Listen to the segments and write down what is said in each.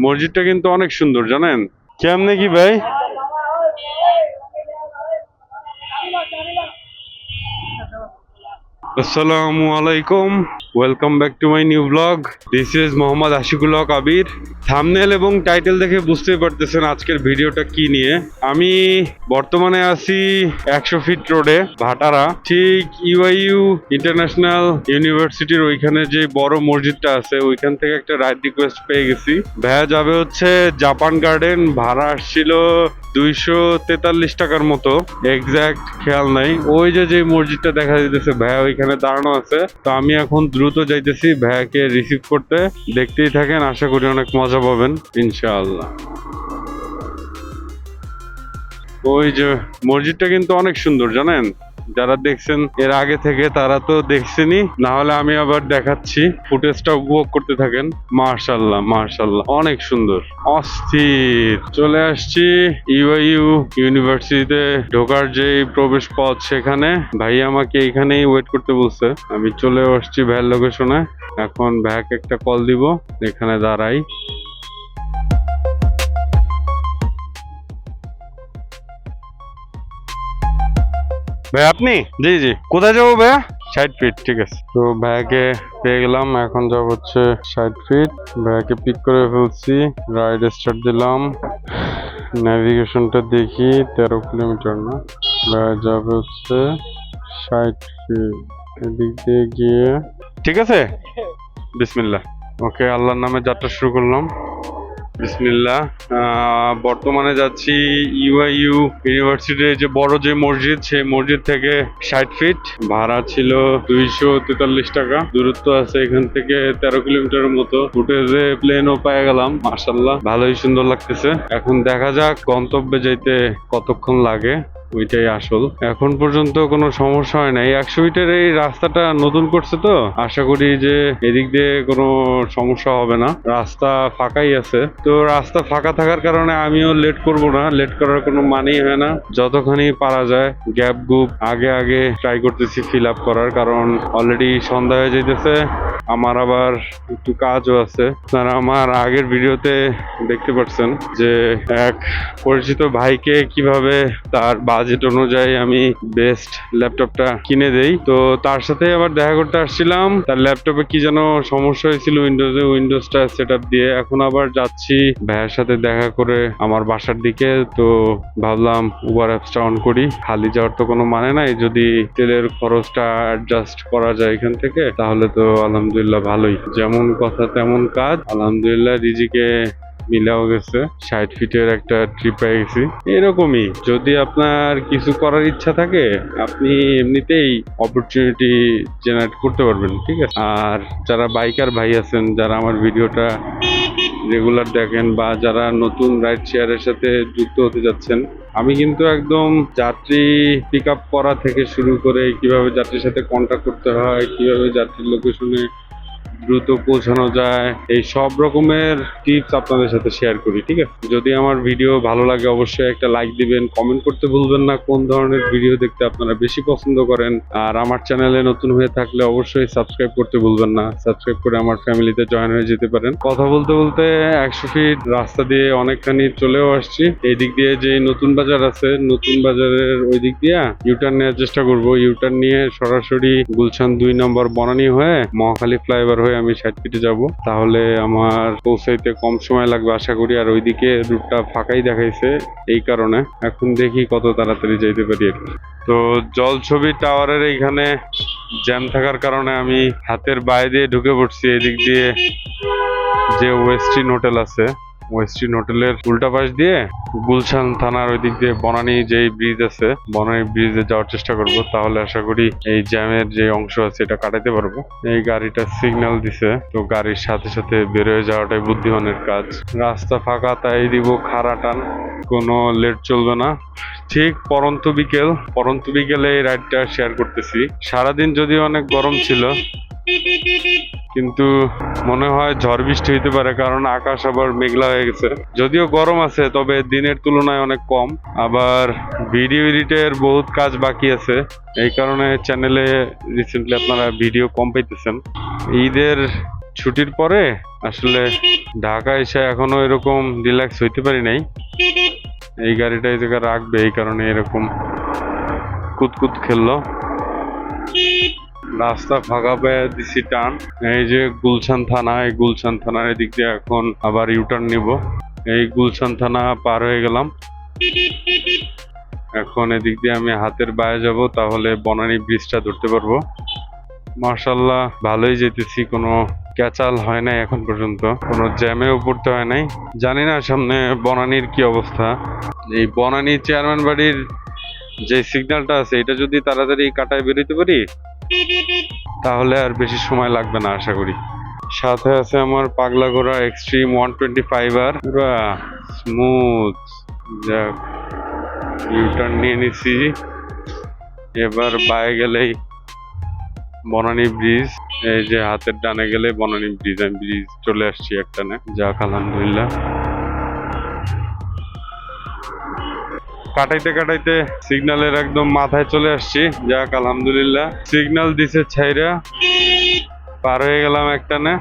মসজিদটা কিন্তু অনেক সুন্দর জানেন। কেমনে কি ভাই? আসসালামু আলাইকুম, welcome back to my new blog. This is Mohammad Ashikul Haque Abir. Thumbnail এবং টাইটেল দেখে বুঝতেই পারতেছেন আজকের ভিডিওটা কি নিয়ে। আমি বর্তমানে আছি 100 ফিট রোডে, ভাটারা, ঠিক ইউআইইউ ইন্টারন্যাশনাল ইউনিভার্সিটির ওইখানে যে বড় মসজিদটা আছে ওইখান থেকে একটা রাইড রিকোয়েস্ট পেয়ে গেছি। ভাইয়া যাবে হচ্ছে জাপান গার্ডেন, ভাড়া আসছিল 243 টাকার মতো, এক্সাক্ট খেয়াল নাই। ওই যে মসজিদটা দেখা যাইতেছে ভাইয়া ওইখানে দাঁড়ানো আছে। তো আমি এখন দ্রুত যাইতেছি ভাইয়াকে রিসিভ করতে। দেখতেই থাকেন, আশা করি অনেক মজা পাবেন ইনশাআল্লাহ। ওই যে মসজিদটা কিন্তু অনেক সুন্দর জানেন। যারা দেখছেন এর আগে থেকে তারা তো দেখছেনই, না হলে আমি আবার দেখাচ্ছি, ফুটেজটা উপভোগ করতে থাকেন। মাশাআল্লাহ মাশাআল্লাহ, অনেক সুন্দর, অস্থির। চলে আসছি ইউআইইউ ইউনিভার্সিটিতে ঢোকার যে প্রবেশ পথ, সেখানে ভাই আমাকে এখানেই ওয়েট করতে বলছে। আমি চলে আসছি ভাইয়ের লোকেশনে। এখন ভাইয়াকে একটা কল দিব, এখানে দাঁড়াই। ভাই আপনি? জি জি। কোথায় যাবো ভাইয়া? 60 ফিট, ঠিক আছে। তো ভাইয়াকে পেয়ে গেলাম, এখন যাব হচ্ছে 60 ফিট। ভাইয়াকে পিক করে ফেলছি, রাইড স্টার্ট দিলাম। নেভিগেশনটা দেখি, 13 কিলোমিটার না, ভাইয়া যাবে হচ্ছে 60 ফিট। এদিক দিয়ে গিয়ে, ঠিক আছে, বিসমিল্লাহ। ওকে, আল্লাহর নামে যাত্রা শুরু করলাম, বিসমিল্লাহ। বর্তমানে যাচ্ছি ইউআইইউ ইউনিভার্সিটির যে বড় যে মসজিদ, সেই মসজিদ থেকে 60 ফিট। ভাড়া ছিল 243 টাকা। দূরত্ব আছে এখান থেকে 13 কিলোমিটারের মতো। ফুটেজে প্লেনও পেয়ে গেলাম, মাশাআল্লাহ ভালোই সুন্দর লাগতেছে। এখন দেখা যাক গন্তব্যে যাইতে কতক্ষণ লাগে, ওইটাই আসল। এখন পর্যন্ত কোনো সমস্যা হয় নাই। 100 ফিটের এই রাস্তাটা নতুন করছে, তো আশা করি যে এদিক দিয়ে কোনো সমস্যা হবে না। রাস্তা ফাঁকাই আছে, তো রাস্তা ফাঁকা থাকার কারণে আমিও লেট করব না। লেট করার কোনো মানেই হয় না। যতখানি পারা যায় গ্যাপ গুপ আগে ট্রাই করতেছি ফিল আপ করার, কারণ অলরেডি সন্ধ্যা হয়ে যাইতেছে। আমার আবার একটু কাজও আছে। আপনারা আমার আগের ভিডিওতে দেখতে পাচ্ছেন যে এক পরিচিত ভাইকে কিভাবে তার বাজেট অনুযায়ী আমি বেস্ট ল্যাপটপটা কিনে দেই। তো তার সাথে আবার দেখা করতে আসছিলাম। তার ল্যাপটপে কি যেন সমস্যা হয়েছিল উইন্ডোজটা সেট আপ দিয়ে। এখন আবার যাচ্ছি ভাইয়ের সাথে দেখা করে আমার বাসার দিকে। তো ভাবলাম উবার অ্যাপসটা অন করি, খালি যাওয়ার তো কোনো মানে নাই। যদি তেলের খরচটা অ্যাডজাস্ট করা যায় এখান থেকে, তাহলে তো আলহামদুলিল্লাহ ভালোই। যেমন কথা তেমন কাজ, আলহামদুলিল্লাহ রিজিকে মিলাও গেছে। 60 ফিটের একটা ট্রিপ পেয়ে গেছি। এরকমই যদি আপনার কিছু করার ইচ্ছা থাকে, আপনি এমনিতেই অপরচুনিটি জেনারেট করতে পারবেন, ঠিক আছে। আর যারা বাইকার ভাই আছেন, যারা আমার ভিডিওটা রেগুলার দেখেন, বা যারা নতুন রাইড শেয়ারের সাথে যুক্ত হতে যাচ্ছেন, আমি কিন্তু একদম যাত্রী পিক আপ করা থেকে শুরু করে কিভাবে যাত্রীর সাথে কন্ট্যাক্ট করতে হয়, কিভাবে যাত্রীর লোকেশনে দ্রুত পৌঁছানো যায়, এই সব রকমের টিপস আপনাদের সাথে শেয়ার করি, ঠিক আছে। যদি আমার ভিডিও ভালো লাগে অবশ্যই একটা লাইক দিবেন, কমেন্ট করতে ভুলবেন না কোন ধরনের ভিডিও দেখতে আপনারা বেশি পছন্দ করেন। আর আমার চ্যানেলে নতুন হয়ে থাকলে অবশ্যই সাবস্ক্রাইব করতে ভুলবেন না। সাবস্ক্রাইব করে আমার ফ্যামিলিতে জয়েন হয়ে যেতে পারেন। কথা বলতে বলতে 100 ফিট রাস্তা দিয়ে অনেকখানি চলেও আসছি। এই দিক দিয়ে যে নতুন বাজার আছে, নতুন বাজারের ওই দিক দিয়ে ইউটার্ন নেওয়ার চেষ্টা করব। ইউটার্ন নিয়ে সরাসরি গুলশান 2 নম্বর বনানী হয়ে মহাখালী ফ্লাইওভার হয়ে আমি 60 ফিটে যাব। তাহলে আমার পৌঁছাইতে কম সময় লাগবে আশা করি। আর ওইদিকে রুটটা ফাঁকাই দেখাইছে, এই কারণে এখন দেখি কত তাড়াতাড়ি যাইতে পারি আর কি। তো জলছবি টাওয়ারের এইখানে জ্যাম থাকার কারণে আমি হাতের বাইরে দিয়ে ঢুকে পড়ছি। এদিক দিয়ে যে ওয়েস্টিন হোটেল আছে, ওয়েস্টিন হোটেলের উল্টা পাশ দিয়ে গুলশান থানার ওই দিক দিয়ে বনানী যে ব্রিজ আছে, বনানী ব্রিজে যাওয়ার চেষ্টা করব। তাহলে আশা করি এই জ্যামের যে অংশ আছে এটা কাটাতে পারবো। এই গাড়িটা সিগন্যাল দিছে, তো গাড়ির সাথে সাথে বের হয়ে যাওয়াটাই বুদ্ধিমানের কাজ। রাস্তা ফাঁকা, তাই দিব খাড়া টান, কোনো লেট চলবে না। ঠিক পরন্ত বিকেলে এই রাইডটা শেয়ার করতেছি। সারাদিন যদিও অনেক গরম ছিল, কিন্তু মনে হয় ঝড় বৃষ্টি হইতে পারে, কারণ আকাশ আবার মেঘলা হয়ে গেছে। যদিও গরম আছে, তবে দিনের তুলনায় অনেক কম। আবার ভিডিও এডিটের বহুত কাজ বাকি আছে, এই কারণে চ্যানেলে রিসেন্টলি আপনারা ভিডিও কম পাইতেছেন। ঈদের ছুটির পরে আসলে ঢাকা এসে এখনো এরকম রিল্যাক্স হইতে পারি নাই। এই গাড়িটা এই জায়গায় রাখবে এই কারণে এরকম কুতকুত খেললো। রাস্তা ফাঁকা পেয়ে দিছি টান। এই যে গুলশান থানা, এই গুলশান থানার এদিক দিয়ে এখন আবার ইউটার্ন নিব। এই গুলশান থানা পার হয়ে গেলাম। এখন এদিক দিয়ে আমি হাতের বাইরে যাব, তাহলে বনানী ব্রিজটা ধরতে পারবো। মার্শাল্লাহ ভালোই যেতেছি, কোনো ক্যাচাল হয় নাই এখন পর্যন্ত, কোনো জ্যামেও পড়তে হয় নাই। জানি না সামনে বনানীর কি অবস্থা। এই বনানী চেয়ারম্যান বাড়ির যে সিগন্যালটা আছে এটা যদি তাড়াতাড়ি কাটায় বেরোতে পারি তাহলে আর বেশি সময় লাগবে না আশা করি। সাথে আছে আমার পাগলা ঘোড়া এক্সট্রিম 125R, পুরা স্মুথ। যাক, ইউটার্ন নিয়ে নিছি। এবার বায়ে গেলেই বনানী ব্রিজ। এই যে হাতের ডানে গেলে বনানী ব্রিজ, আমি ব্রিজ চলে আসছি একটানে। যাক আলহামদুলিল্লাহ। কাটাইতে কাটাইতে সিগন্যালের একদম মাথায় চলে আসছি। যাক আলহামদুলিল্লাহ, সিগন্যাল দিছে ছাইরা পার হয়ে গেলাম একটানে।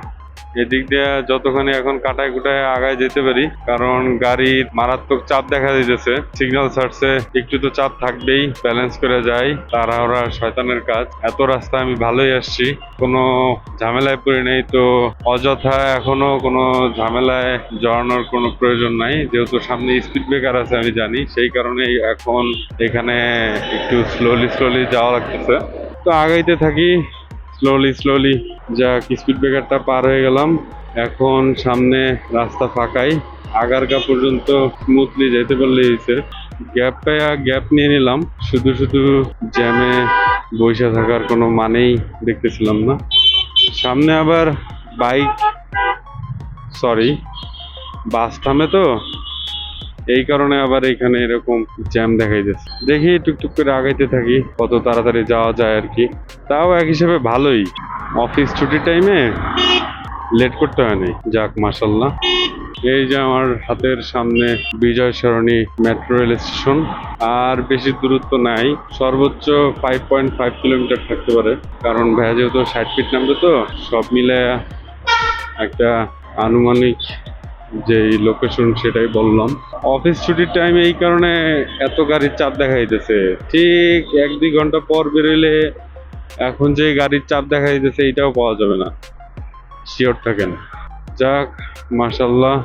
এদিক দিয়ে যতখানি এখন কাটায় কুটায় আগায় যেতে পারি, কারণ গাড়ির মারাত্মক চাপ দেখা দিতেছে। সিগন্যাল ছাড়ছে, একটু তো চাপ থাকবেই, ব্যালেন্স করে যাই। তাড়াহুড়া শয়তানের কাজ। এত রাস্তা আমি ভালোই আসছি, কোনো ঝামেলায় পড়ি নেই, তো অযথা এখনো কোনো ঝামেলায় জড়ানোর কোনো প্রয়োজন নাই। যেহেতু সামনে স্পিড ব্রেকার আছে আমি জানি, সেই কারণেই এখন এখানে একটু স্লোলি যাওয়া লাগতেছে। তো আগাইতে থাকি স্লোলি। যাক, স্পিড ব্রেকারটা পার হয়ে গেলাম। এখন সামনে রাস্তা ফাঁকাই, আগারগা পর্যন্ত স্মুথলি যেতে পারলেই হয়েছে। গ্যাপ নিয়ে নিলাম, শুধু জ্যামে বসে থাকার কোনো মানেই দেখতেছিলাম না। সামনে আবার বাস থামে, তো এই কারণে আবার এখানে এরকম জ্যাম দেখাই যাচ্ছে। দেখি টুকটুক করে আগাইতে থাকি, কত তাড়াতাড়ি যাওয়া যায় আর কি। তাও এক হিসেবে ভালোই, অফিস ছুটির টাইমে লেট করতে হয় নাই। যাক মাশাল্লাহ। এই যে আমার হাতের সামনে বিজয় সরণি মেট্রো রেল স্টেশন। আর বেশি দূরত্ব নাই, সর্বোচ্চ 5.5 কিলোমিটার থাকতে পারে, কারণ ভাইয়া যেহেতু 60 ফিট নামবে, তো সব মিলে একটা আনুমানিক যে লোকেশন সেটাই বললাম। অফিস ছুটির টাইমে এই কারণে এত গাড়ির চাপ দেখা দিতেছে। ঠিক 1-2 ঘন্টা পর বেরোলে এখন যে গাড়ির চাপ দেখা দিতেছে এটাও পাওয়া যাবে না, শিওর থাকেন। যাক মাশাল্লাহ,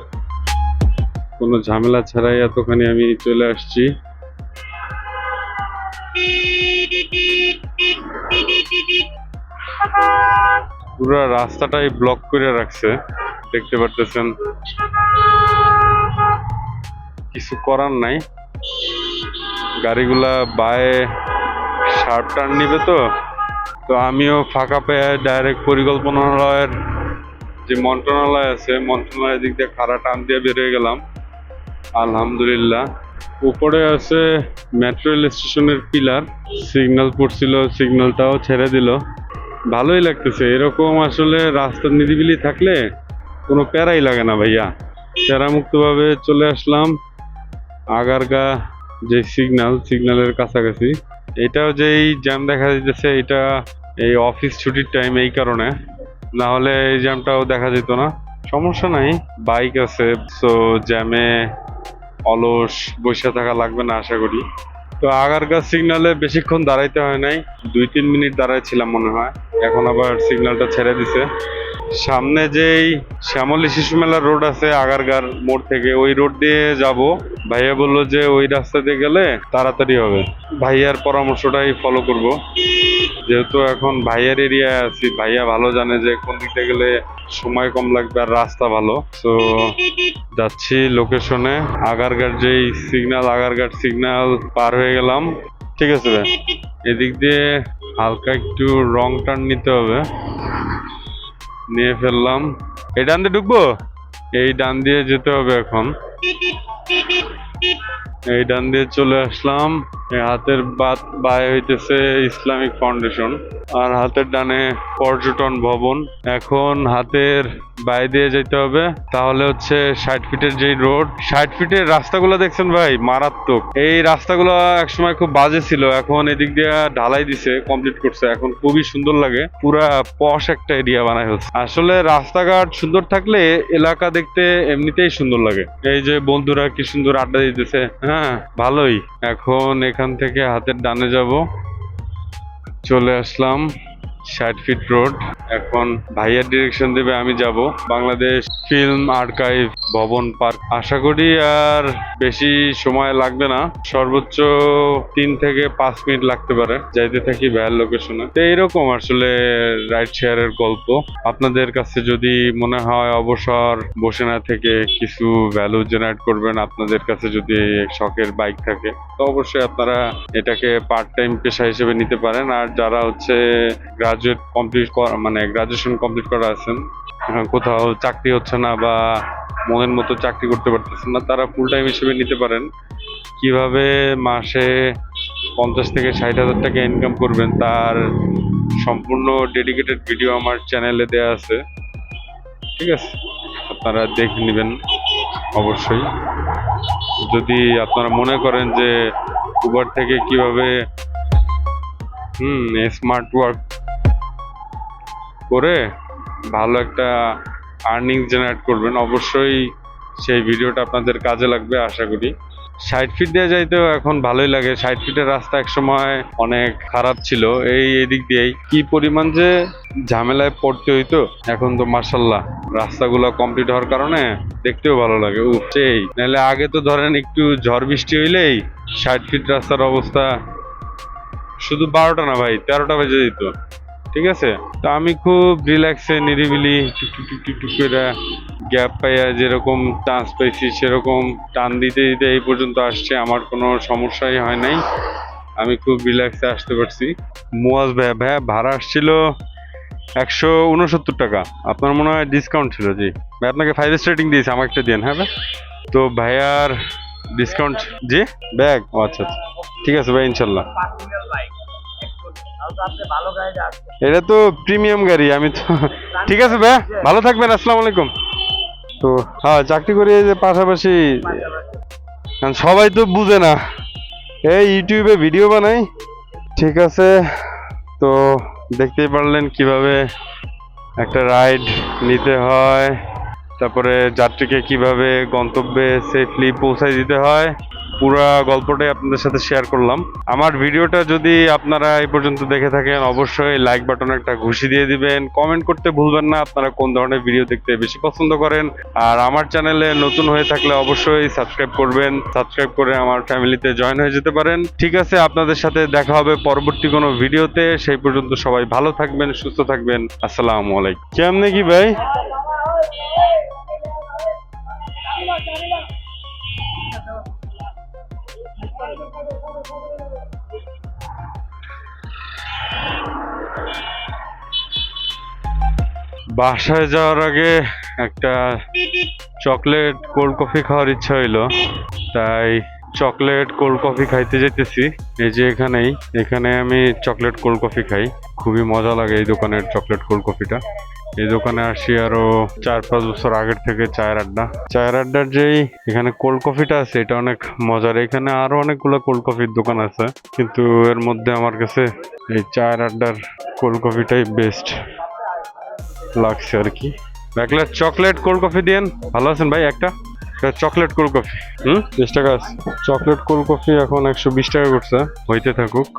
কোনো ঝামেলা ছাড়াই এতখানি আমি চলে আসছি। পুরো রাস্তাটাই ব্লক করে রাখছে, দেখতে পারতেছেন। কিছু করার নাই, গাড়িগুলা বায়ে শার্প টার্ন নিবে, তো আমিও ফাঁকা পেয়ে ডাইরেক্ট পরিকল্পনালয়ের যে মন্ত্রণালয় আছে, মন্ত্রণালয়ের দিক দিয়ে খাড়া টান দিয়ে বেরিয়ে গেলাম। আলহামদুলিল্লাহ। উপরে আছে মেট্রো রেল স্টেশনের পিলার, সিগন্যাল পড়ছিল, সিগন্যালটাও ছেড়ে দিল। ভালোই লাগতেছে এরকম। আসলে রাস্তার নিরিবিলি থাকলে কোনো প্যারাই লাগে না ভাইয়া। প্যারামুক্তভাবে চলে আসলাম আগারগা যে সিগন্যালের কাছাকাছি। এটাও যেই জ্যাম দেখা দিতেছে, এটা এই অফিস ছুটির টাইম, এই কারণে। না হলে এই জ্যামটাও দেখা যেত না। সমস্যা নাই, বাইক আছে, সো জ্যামে অলস বসে থাকা লাগবে না আশা করি। তো আগারগা সিগন্যালে বেশিক্ষণ দাঁড়াইতে হয় নাই, 2-3 মিনিট দাঁড়াইছিলাম মনে হয়। এখন আবার সিগন্যালটা ছেড়ে দিছে। সামনে যেই শ্যামলী শিশু মেলা রোড আছে আগারগার মোড় থেকে, ওই রোড দিয়ে যাব। ভাইয়া বললো যে ওই রাস্তা দিয়ে গেলে তাড়াতাড়ি হবে, ভাইয়ার পরামর্শটাই ফলো করব। যেহেতু এখন ভাইয়ার এরিয়ায় আছি, ভাইয়া ভালো জানে যে কোন দিকে গেলে সময় কম লাগবে আর রাস্তা ভালো। তো যাচ্ছি লোকেশনে। আগারঘাট সিগন্যাল পার হয়ে গেলাম। ঠিক আছে ভাই, এদিক দিয়ে হালকা একটু রং টার্ন নিতে হবে, নিয়ে ফেললাম। এই ডান দিয়ে ঢুকবো, এই ডান দিয়ে যেতে হবে এখন। এই ডান দিয়ে চলে আসলাম। এই হাতের বায়ে হইতেছে ইসলামিক ফাউন্ডেশন, আর হাতের ডানে পর্যটন ভবন। এখন হাতের বায়ে দিয়ে যেতে হবে, তাহলে হচ্ছে 60 ফিটের যেই রোড, 60 ফিটের রাস্তাগুলো দেখছেন ভাই মারাত্মক। এই রাস্তাগুলো একসময় খুব বাজে ছিল, এখন এদিক দিয়ে ঢালাই দিছে, কমপ্লিট করছে, এখন খুবই সুন্দর লাগে, পুরা পশ একটা এরিয়া বানায় হচ্ছে। আসলে রাস্তাঘাট সুন্দর থাকলে এলাকা দেখতে এমনিতেই সুন্দর লাগে। এই যে বন্ধুরা কি সুন্দর আড্ডা দিতেছে, হ্যাঁ ভালোই। এখন এখান থেকে হাতের ডানে যাব, চলে আসলাম 60 ফিট রোড। এখন ভাইয়ার ডিরেকশন দেবে, আমি যাব বাংলাদেশ ফিল্ম আর্কাইভ ভবন পার্ক। আশা করি আর বেশি সময় লাগবে না, সর্বোচ্চ 3 থেকে 5 মিনিট লাগতে পারে যাইতে থাকি ভাইয়ার লোকেশনে। তো এইরকম আসলে রাইড শেয়ারের গল্প। আপনাদের কাছে যদি মনে হয় অবসর বসে না থেকে কিছু ভ্যালু জেনারেট করবেন, আপনাদের কাছে যদি শখের বাইক থাকে, তো অবশ্যই আপনারা এটাকে পার্ট টাইম পেশা হিসেবে নিতে পারেন। আর যারা হচ্ছে গ্রাজুয়েট কমপ্লিট মানে গ্রাজুয়েশন কমপ্লিট করা আছেন, কোথাও চাকরি হচ্ছে না বা মনের মতো চাকরি করতে পারতেছেন না, তারা ফুল টাইম হিসেবে নিতে পারেন। কিভাবে মাসে 50 থেকে 60 হাজার টাকা ইনকাম করবেন তার সম্পূর্ণ ডেডিকেটেড ভিডিও আমার চ্যানেলে দেয়া আছে, ঠিক আছে? আপনারা দেখে নেবেন অবশ্যই। যদি আপনারা মনে করেন যে উবার থেকে কিভাবে স্মার্ট ওয়ার্ক করে ভালো একটা আর্নিং জেনারেট করবেন, অবশ্যই সেই ভিডিওটা আপনাদের কাজে লাগবে আশা করি। 60 ফিট দিয়ে যাইতেও এখন ভালোই লাগে। 60 ফিটের রাস্তা এক সময় অনেক খারাপ ছিল, এদিক দিয়েই কি পরিমাণ যে ঝামেলায় পড়তে হইতো, এখন তো মার্শাল্লাহ রাস্তাগুলো কমপ্লিট হওয়ার কারণে দেখতেও ভালো লাগে। সেই নাহলে আগে তো ধরেন একটু ঝড় বৃষ্টি হইলেই 60 ফিট রাস্তার অবস্থা শুধু 12টা না ভাই 13টা বেজে যেত, ঠিক আছে? তো আমি খুব রিল্যাক্সে নিরিবিলি টুক টুক টুক টুক করে গ্যাপ পাইয়া যেরকম চান্স পাইছি সেরকম টান দিতে দিতে এই পর্যন্ত আসছে, আমার কোনো সমস্যাই হয় নাই, আমি খুব রিল্যাক্সে আসতে পারছি। মুয়াজ ভাইয়া ভাড়া আসছিল 169 টাকা, আপনার মনে হয় ডিসকাউন্ট ছিল? জি ভাই, আপনাকে 5 স্টার রেটিং দিয়েছি, আমাকে একটা দেন। হ্যাঁ ভাই, তো ভাইয়ার ডিসকাউন্ট। জি ব্যাগ, ও আচ্ছা আচ্ছা, ঠিক আছে ভাই, ইনশাল্লাহ। এটা তো প্রিমিয়াম গাড়ি, আমি তো ঠিক আছে ভাইয়া, ভালো থাকবেন, আসসালামু আলাইকুম। তো হ্যাঁ, চাকরি করি এই যে পাশাপাশি, সবাই তো বুঝে না, এই ইউটিউবে ভিডিও বানাই, ঠিক আছে? তো দেখতেই পারলেন কিভাবে একটা রাইড নিতে হয়, তারপরে যাত্রীকে কিভাবে গন্তব্যে সেফলি পৌঁছায় দিতে হয়, পুরা গল্পটাই আপনাদের সাথে শেয়ার করলাম। আমার ভিডিওটা যদি আপনারা এই পর্যন্ত দেখে থাকেন, অবশ্যই লাইক বাটনে একটা ঘুষি দিয়ে দিবেন, কমেন্ট করতে ভুলবেন না আপনারা কোন ধরনের ভিডিও দেখতে বেশি পছন্দ করেন। আর আমার চ্যানেলে নতুন হয়ে থাকলে অবশ্যই সাবস্ক্রাইব করবেন, সাবস্ক্রাইব করে আমার ফ্যামিলিতে জয়েন হয়ে যেতে পারেন। ঠিক আছে, আপনাদের সাথে দেখা হবে পরবর্তী কোনো ভিডিওতে, সেই পর্যন্ত সবাই ভালো থাকবেন, সুস্থ থাকবেন, আসসালামু আলাইকুম। কেমনে কি ভাই? বাসায় যাওয়ার আগে একটা চকলেট কোল্ড কফি খাওয়ার ইচ্ছা হইলো, তাই চকলেট কোল্ড কফি খাইতে যেতেছি। এই যে এখানে আমি চকলেট কোল্ড কফি খাই, খুবই মজা লাগে এই দোকানের চকলেট কোল্ড কফিটা। এই দোকানে আসি আরো 4-5 বছর আগের থেকে। চায়ের আড্ডার যেই এখানে কোল্ড কফিটা আছে এটা অনেক মজার। এখানে আরো অনেকগুলো কোল্ড কফির দোকান আছে, কিন্তু এর মধ্যে আমার কাছে এই চায়ের আড্ডার কোল্ড কফিটাই বেস্ট লাগছে আর কি। একলা চকলেট কোল্ড কফি দিয়েন। ভালো আছেন ভাই? একটা চকলেট কোল্ড কফি 20 টাকা আছে। চকলেট কোল্ড কফি এখন 120 টাকা করছে, হইতে থাকুক।